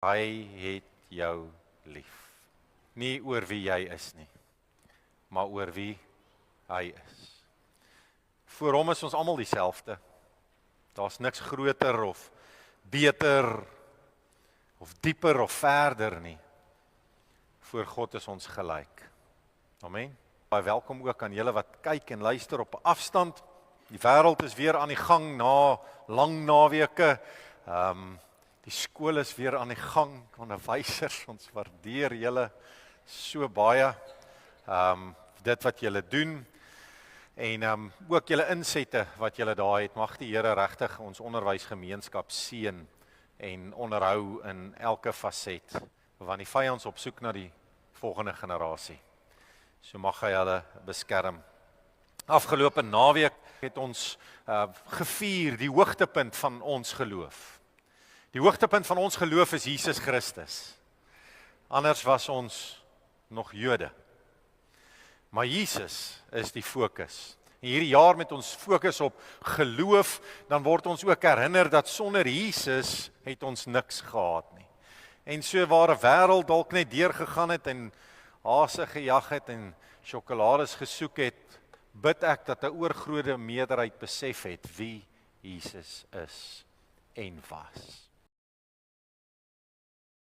Hy het jou lief. Nie oor wie jy is nie, maar oor wie hy is. Voor hom is ons almal dieselfde. Daar's niks groter of beter of dieper of verder nie. Voor God is ons gelyk. Amen. Baie welkom ook aan julle wat kyk en luister op 'n afstand. Die wêreld is weer aan die gang na lang naweke. Die skool is weer aan die gang. Onderwysers, ons waardeer julle so baie. Dit wat julle doen en ook julle insette wat julle daar het. Mag die Here regtig ons onderwysgemeenskap seën en onderhou in elke faset, want die vyand is op soek na die volgende generasie. So mag hy hulle beskerm. Afgelope naweek het ons gevier die hoogtepunt van ons geloof. Die hoogtepunt van ons geloof is Jesus Christus. Anders was ons nog Jode. Maar Jesus is die fokus. En hierdie jaar met ons fokus op geloof, dan word ons ook herinner dat sonder Jesus het ons niks gehad nie. En so waar 'n wêreld dalk net deurgegaan het en hase gejag het en sjokolades gesoek het, bid ek dat 'n oorgrote meerderheid besef het wie Jesus is en was.